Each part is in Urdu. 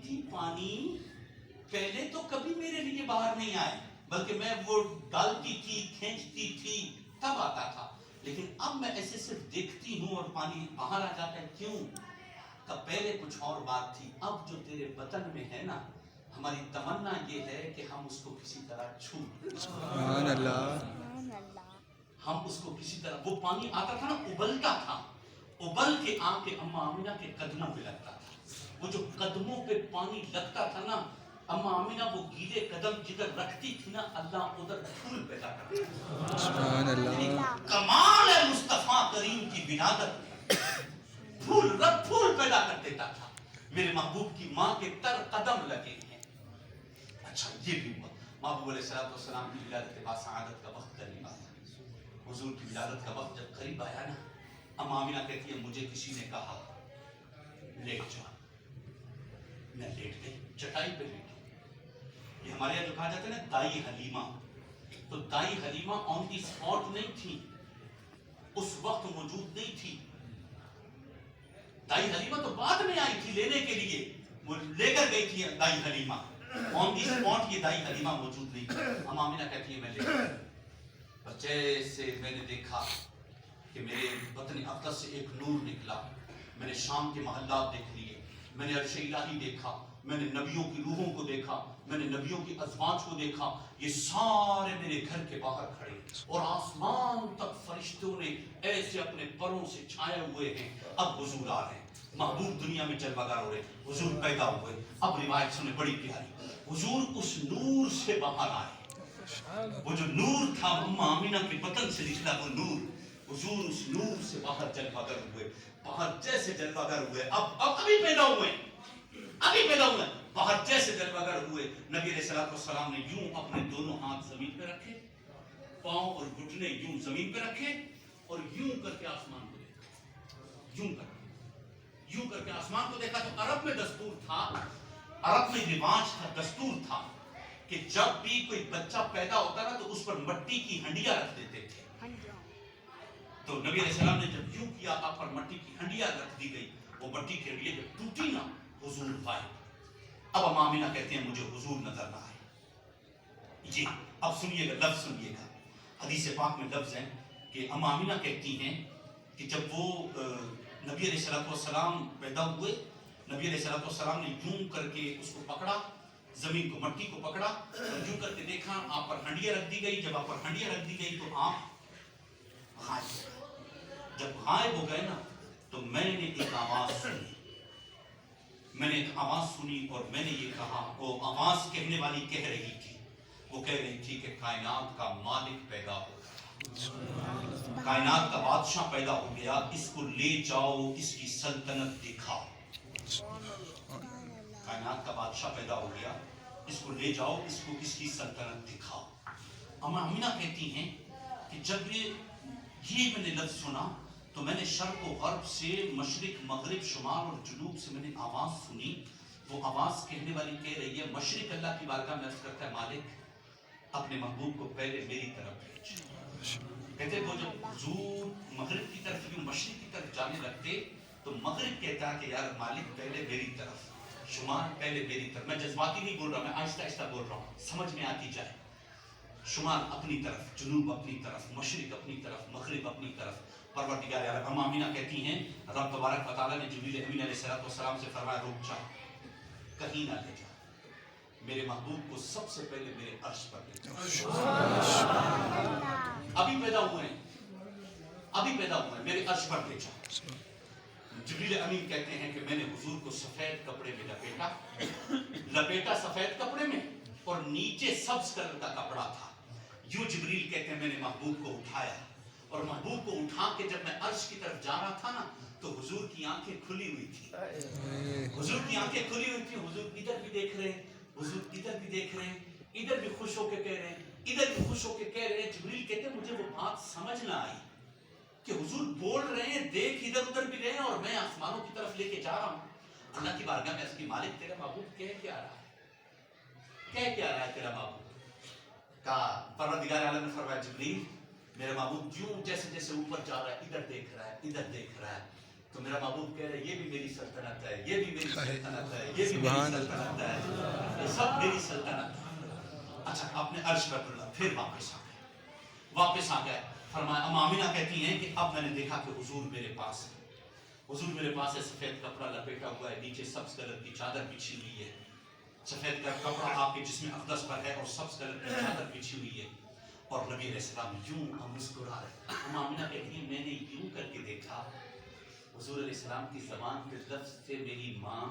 یہ پانی پہلے تو کبھی میرے لیے باہر نہیں آئے، بلکہ میں وہ ڈالتی تھی، کھینچتی تھی، تب آتا تھا، لیکن اب میں ایسے صرف دیکھتی ہوں اور پانی باہر آ جاتا ہے۔ کیوں؟ تب پہلے کچھ اور بات تھی، اب جو تیرے بطن میں ہے نا، ہماری تمنا یہ ہے کہ ہم اس کو کسی طرح چھو لیں۔ سبحان اللہ، ہم اس کو کسی طرح، وہ پانی آتا تھا نا، ابلتا تھا، ابل کے آ کے اماں آمینہ کے قدموں پہ لگتا تھا۔ وہ جو قدموں پہ پانی لگتا تھا نا، اماں آمینہ وہ گیلے قدم جدھر رکھتی تھی نا، اللہ ادھر پھول پیدا کرتا تھا۔ سبحان یعنی اللہ، کمال ہے مصطفیٰ کریم کی ولادت میں، پھول پیدا کر دیتا تھا۔ میرے محبوب کی ماں کے تر قدم لگے ہیں۔ اچھا یہ بھی ہوا، محبوب علیہ السلام کی ولادت کے بعد سعادت کا وقت قریب آیا۔ حضور کی ولادت کا وقت جب قریب آیا نا، اماں آمینہ کہتی ہے مجھے کسی نے کہا لیٹ جا۔ میں لیٹ گئی، چٹائی پہ لیٹی۔ یہ ہمارے یہاں جو کہا جاتا ہے نا دائی حلیمہ، تو دائی حلیمہ آن دی اسپاٹ نہیں تھی، اس وقت موجود نہیں تھی۔ دائی حلیمہ تو بعد میں آئی تھی لینے کے لیے، وہ لے کر گئی تھی دائی حلیمہ، آن دی اسپاٹ یہ دائی حلیمہ موجود نہیں تھی۔ اماں آمینہ کہتی ہے میں لیٹ گئی، اور جیسے میں نے دیکھا کہ میرے بطن اقدس سے ایک نور نکلا، میں نے شام کے محلات دیکھ لیے، میں نے عرش الہی دیکھا، میں نے نبیوں کی روحوں کو دیکھا، میں نے نبیوں کی ازواج کو دیکھا، یہ سارے میرے گھر کے باہر کھڑے، اور آسمان تک فرشتوں نے ایسے اپنے پروں سے چھائے ہوئے ہیں۔ اب حضور آ رہے ہیں، محبوب دنیا میں جلوگر ہو رہے، حضور پیدا ہوئے۔ اب روایت سنے بڑی پیاری، حضور اس نور سے باہر آئے، وہ جو نور تھا اماں آمینہ کے بطن سے نکلا وہ نور، حضور اس نور سے باہر جلوگر ہوئے، باہر جیسے جلوگر ہوئے، ابھی پیدا ہوئے، ابھی پیدا ہوئے، باہر جیسے جلوگر ہوئے۔ نبی علیہ السلام نے یوں اپنے دونوں ہاتھ زمین پہ رکھے، پاؤں اور گھٹنے یوں زمین پہ رکھے، اور یوں کر کے آسمان کو دیکھا، یوں کر کے آسمان کو دیکھا۔ تو عرب میں دستور تھا، عرب میں رواج تھا، دستور تھا کہ جب بھی کوئی بچہ پیدا ہوتا نا تو اس پر مٹی کی ہنڈیاں رکھ دیتے تھے۔ تو نبی علیہ السلام نے جب یوں کیا، آپ پر مٹی کی ہنڈیاں رکھ دی گئی، وہ مٹی کی ہنڈیاں جب ٹوٹی نا، حضور پائے۔ اب اماں آمینہ کہتے ہیں مجھے حضور نظر نہ آئے۔ جی اب سنیے گا، لفظ سنیے گا، حدیث پاک میں لفظ ہیں کہ اماں آمینہ کہتی ہیں کہ جب وہ نبی علیہ السلام پیدا ہوئے، نبی علیہ السلام نے یوں کر کے اس کو پکڑا، زمین کو، مٹی کو پکڑا، اور یوں کر کے دیکھا، آپ پر ہنڈیاں رکھ دی گئی۔ جب آپ پر ہنڈیاں رکھ دی گئی تو آپ غائب ہو گئے۔ جب غائب ہو گئے نا تو میں نے ایک آواز سنی، میں نے ایک آواز سنی، اور میں نے یہ کہا، وہ آواز کہنے والی کہہ رہی تھی، وہ کہہ رہی تھی کہ کائنات کا مالک پیدا ہو گیا، کائنات کا بادشاہ پیدا ہو گیا، اس کو لے جاؤ، اس کی سلطنت دکھاؤ۔ کائنات کا بادشاہ پیدا ہو گیا، اس کو لے جاؤ، اس کو اس کی سلطنت دکھاؤ۔ اماں آمینہ کہتی ہیں کہ جب یہ میں نے لفظ سنا تو میں نے شرق و غرب سے، مشرق مغرب شمال اور جنوب سے میں نے آواز سنی۔ وہ آواز کہنے والی کہہ رہی ہے، مشرق اللہ کی بارگاہ میں عرض کرتا ہے مالک اپنے محبوب کو پہلے میری طرف بھیج۔ کہتے وہ جب حضور مغرب کی طرف یوں مشرق کی طرف جانے لگتے تو مغرب کہتا کہ یار مالک پہلے میری طرف، شمال پہلے میری طرف۔ میں جذباتی نہیں بول رہا، میں آہستہ آہستہ بول رہا ہوں، سمجھ میں آتی جائے۔ شمال اپنی طرف، جنوب اپنی طرف، مشرق اپنی طرف، مغرب اپنی طرف۔ پروردگار عالم اماں آمینہ کہتی ہیں رب تبارک و تعالیٰ نے جبریل امین علیہ السلام سے فرمایا رک جا، کہیں نہ لے جا، میرے محبوب کو سب سے پہلے میرے عرش پر لے جا۔ ابھی پیدا ہوئے ہیں، ابھی پیدا ہوئے ہیں، میرے عرش پر لے جا۔ جبریل امین کہتے ہیں کہ میں نے حضور کو سفید کپڑے میں لپیٹا سفید کپڑے میں، اور نیچے سبز کلر کا کپڑا تھا۔ یوں جبریل کہتے ہیں میں نے محبوب کو اٹھایا، اور محبوب کو اٹھا کے جب میں عرش کی طرف جا رہا تھا نا تو حضور کی آنکھیں کھلی ہوئی تھی، حضور کی آنکھیں کھلی ہوئی تھی، حضور ادھر بھی دیکھ رہے ہیں، حضور ادھر بھی دیکھ رہے ہیں، ادھر بھی خوش ہو کے کہہ رہے ہیں، ادھر بھی خوش ہو کے کہہ رہے ہیں۔ جبریل کہتے ہیں مجھے وہ بات سمجھ نہ آئی کہ حضور بول رہے ہیں، دیکھ ادھر ادھر بھی رہے ہیں، اور میں آسمانوں کی طرف لے کے جا رہا ہوں۔ اللہ کی بارگاہ میں اس کی مالک تیرا محبوب کہہ کیا رہا ہے، کہہ کیا رہا ہے تیرا محبوب؟ کہا پروردگار عالم نے فرمایا جبریل میرے محبوب یوں جیسے جیسے اوپر جا رہا ہے، ادھر دیکھ رہا ہے، ادھر دیکھ رہا ہے، تو میرا محبوب کہہ رہا ہے یہ بھی میری سلطنت ہے، یہ بھی میری سلطنت ہے، یہ بھی میری سلطنت ہے، یہ سب میری سلطنت ہے۔ اچھا اپنے عرش پر بڑھا، پھر واپس آ گئے۔ فرمایا ام آمینہ کہتی ہیں کہ اب میں نے دیکھا کہ حضور میرے پاس ہے، حضور میرے پاس ہے، سفید کپڑا لپیٹا ہوا ہے، نیچے سبز کلر کی چادر بچھی ہوئی ہے، سفید کا کپڑا آپ کے جسم اقدس پر ہے اور سبز کلر کی چادر بچھی ہوئی ہے، اور نبی علیہ السلام یوں مسکرا رہے۔ ام آمینہ کہتی ہیں میں نے یوں کر کے دیکھا، حضور علیہ السلام کی زبان پہ لفظ تھے میری ماں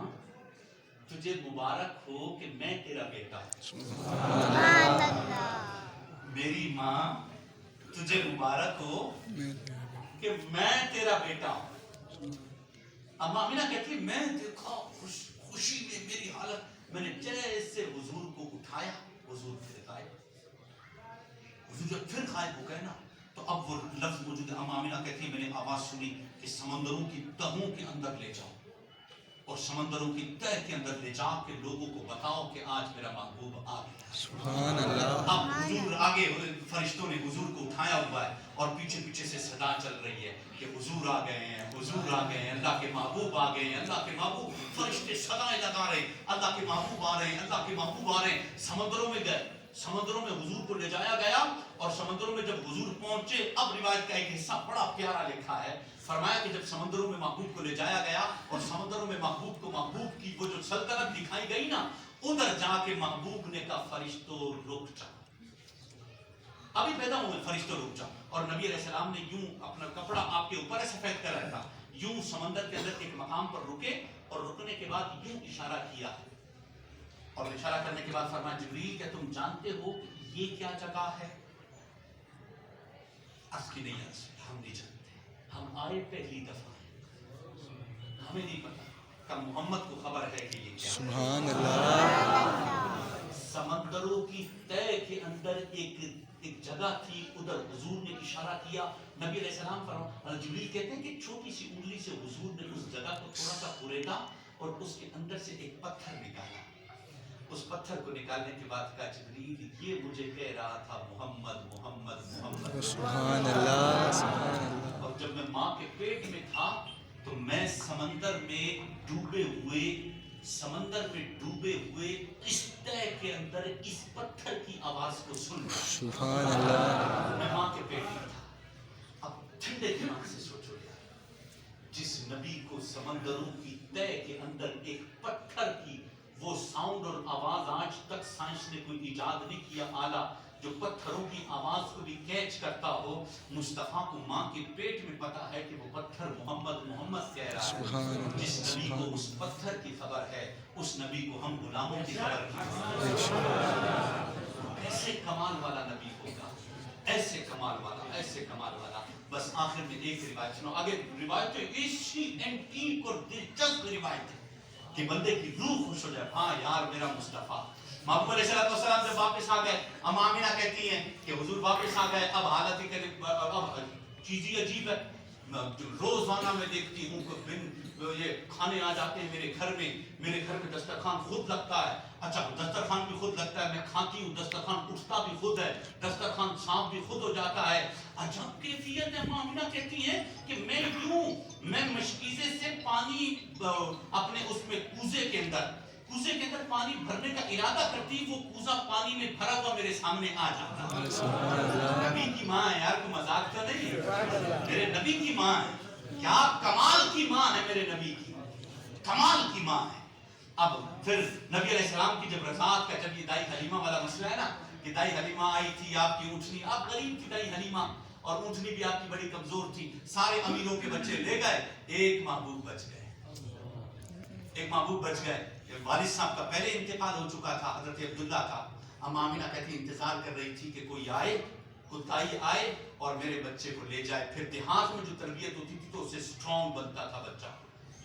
تجھے مبارک ہو کہ میں تیرا بیٹا ہوں۔ سبحان اللہ۔ میری ماں تجھے مبارک ہو کہ میں تیرا بیٹا ہوں۔ ام آمینہ کہتی ہے میں دیکھا خوشی میں میری حالت، میں نے جیسے حضور کو اٹھایا، حضور پھر غائب، حضور جب پھر غائب ہو گئے نا تو اب وہ لفظ موجود ہے۔ ام آمینہ کہتی ہے میں نے آواز سنی کہ سمندروں کی تہوں کے اندر لے جاؤ اور سمندروں کی تہ کے اندر لے جا کے لوگوں کو بتاؤ کہ آج میرا محبوب آ گیا۔ سبحان اللہ۔ اب حضور آگے فرشتوں نے حضور کو اٹھایا ہوا ہے اور پیچھے پیچھے سے صدا چل رہی ہے کہ حضور آ گئے ہیں، حضور آ گئے ہیں، اللہ کے محبوب آ گئے ہیں، اللہ کے محبوب۔ فرشتے صدائیں لگا رہے ہیں اللہ کے محبوب آ رہے ہیں، اللہ کے محبوب آ رہے ہیں۔ سمندروں میں گئے، سمندروں میں حضور کو لے جایا گیا اور سمندروں میں جب حضور پہنچے، اب روایت کا ایک حصہ بڑا پیارا لکھا ہے، فرمایا کہ جب سمندروں میں محبوب کو لے جایا گیا اور سمندروں میں محبوب کو محبوب کی وہ جو سلطنت دکھائی گئی نا، ادھر جا کے محبوب نے کہا فرشتوں رک جاؤ، ابھی پیدا ہوئے فرشتوں رک جاؤ۔ اور نبی علیہ السلام نے یوں اپنا کپڑا آپ کے اوپر سفید کر رکھا، یوں سمندر کے اندر ایک مقام پر رکے اور رکنے کے بعد یوں اشارہ کیا اور اشارہ کرنے کے بعد فرمایا جبریل کیا تم جانتے ہو کہ یہ کیا جگہ ہے؟ عرض کی نہیں عرض ہم نہیں جانتے، ہم آئے پہلی دفعہ ہمیں نہیں پتا، کہ محمد کو خبر ہے کہ یہ کیا ہے۔ سبحان اللہ۔ سمندروں کی تہ کے اندر ایک جگہ تھی، ادھر حضور نے اشارہ کیا، نبی علیہ السلام پر جبریل کہتے ہیں کہ چھوٹی سی انگلی سے حضور نے اس جگہ کو تھوڑا سا پھریدا اور اس کے اندر سے ایک پتھر نکالا، اس پتھر کو نکالنے کے بعد کہا جبریل یہ مجھے کہہ رہا تھا محمد محمد محمد۔ سبحان اللہ۔ سبحان اللہ۔ اور جب میں ماں کے پیٹ میں تھا تو میں سمندر میں ڈوبے ہوئے اس تہ کے اندر اس پتھر کی آواز کو سن رہا، سبحان اللہ۔ میں ماں کے پیٹ میں تھا۔ اب ٹھنڈے دماغ سے سوچو یار، جس نبی کو سمندروں کی تہ کے اندر ایک پتھر کی وہ ساؤنڈ اور آواز، آج تک سائنس نے کوئی ایجاد نہیں کیا آلہ جو پتھروں کی آواز کو بھی کیچ کرتا ہو، مصطفیٰ کو ماں کے پیٹ میں پتا ہے کہ وہ پتھر محمد محمد کہہ رہا ہے۔ جس نبی کو اس پتھر کی خبر ہے، اس نبی کو ہم غلاموں کی خبر کی۔ ایسے کمال والا نبی ہوگا، ایسے کمال والا، ایسے کمال والا۔ بس آخر میں ایک روایت سنو، آگے روایت تو ایسی اینٹیک اور دلچسپ روایت ہے کہ بندے کی روح خوش ہو جائے، ہاں یار میرا مصطفیٰ۔ محبوب علیہ السلام جب واپس آ گئے، ام آمینہ کہتی ہیں کہ حضور واپس آ گئے، اب حالت ہی اب چیز ہی عجیب ہے، روزانہ میں دیکھتی ہوں کہ یہ کھانے آ جاتے ہیں میرے گھر میں دسترخوان خود لگتا ہے، اچھا دسترخوان بھی خود لگتا ہے، میں کھاتی ہوں، دسترخوان اٹھتا بھی خود ہے، دسترخوان صاف بھی خود ہو جاتا ہے، عجب کیفیت ہے۔ مامنہ کہتی ہیں کہ میں مشکیزے سے پانی اپنے اس میں کوزے کے اندر پانی بھرنے کا ارادہ کرتی، وہ کوزہ پانی میں بھرا ہوا میرے سامنے آ جاتا۔ نبی کی ماں ہے یار، کوئی مذاق تو نہیں ہے، میرے نبی کی ماں ہے، کیا کمال کی ماں ہے میرے نبی کی، کمال کی ماں ہے۔ اب پھر نبی علیہ السلام کی جب رضاعت کا، جب یہ دائی حلیمہ والا مسئلہ ہے نا کہ دائی حلیمہ آئی تھی، آپ کی اونٹنی، آپ غریب تھی دائی حلیمہ اور اونٹنی بھی آپ کی بڑی کمزور تھی، سارے امیروں کے بچے لے گئے، ایک محبوب بچ گئے۔ والد صاحب کا پہلے انتقال ہو چکا تھا، حضرت عبداللہ تھا۔ ام آمینہ کہتی انتظار کر رہی تھی کہ کوئی آئے، کوئی آئے اور میرے بچے کو لے جائے۔ پھر دیہات میں جو تربیت ہوتی تھی تو اسے سٹرونگ بنتا تھا بچہ،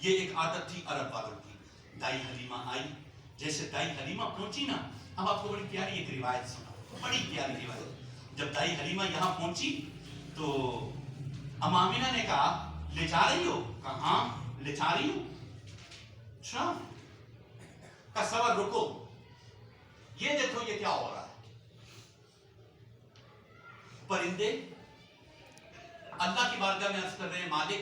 یہ ایک عادت تھی عرب والوں کی۔ دائی حلیمہ آئی، جیسے دائی حلیمہ پہنچی نا، اب آپ کو بڑی پیاری ایک روایت سنا، بڑی پیاری روایت۔ جب دائی حلیمہ یہاں پہنچی تو ام آمینہ نے کہا لے جا رہی ہو؟ کہا ہاں لے جا رہی ہوں۔ اچھا کا صبر رکو، یہ دیکھو یہ کیا ہو رہا ہے، پرندے اللہ کی بارگاہ میں عرض کر رہے ہیں مالک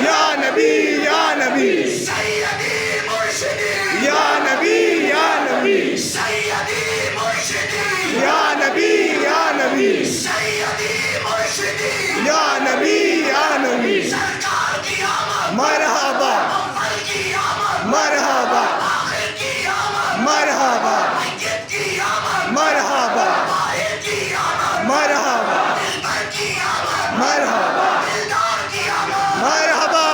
یا نبی یا نبی سیدی مرشدی یا نبی یا نبی سیدی مرشدی یا نبی یا نبی سیدی مرشدی یا نبی یا نبی سرکار کی آمد مرحبا اول کی آمد مرحبا آخر کی آمد مرحبا میت کی آمد مرحبا باہر کی آمد مرحبا دلبر کی آمد مرحبا دلدار کی آمد مرحبا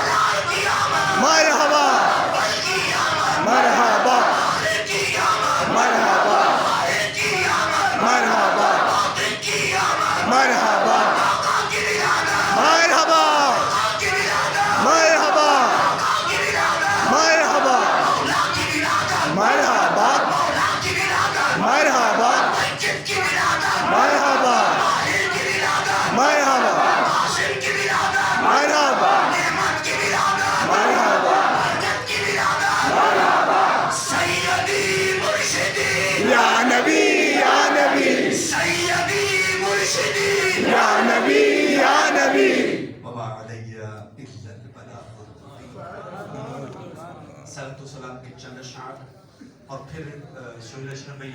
لال کی آمد مرحبا اول کی آمد مرحبا آخر کی آمد مرحبا باہر کی آمد مرحبا باطن کی آمد مرحبا آقا کی ولادت مرحبا آقا کی ولادت مرحبا آقا کی ولادت مرحبا مولا کی ولادت مرحبا مولا کی ولادت مرحبا مسجد کی ولادت مرحبا باہر کی ولادت مرحبا قاسم کی ولادت مرحبا نعمت کی ولادت مرحبا برکت کی ولادت سیدی مرشدی یا نبی یا نبی سیدی مرشدی یا نبی یا نبی وما علیہ الا البلاغ المبین. صلاۃ و سلام کے چند اشعار اور پھر سورہ اشرف میں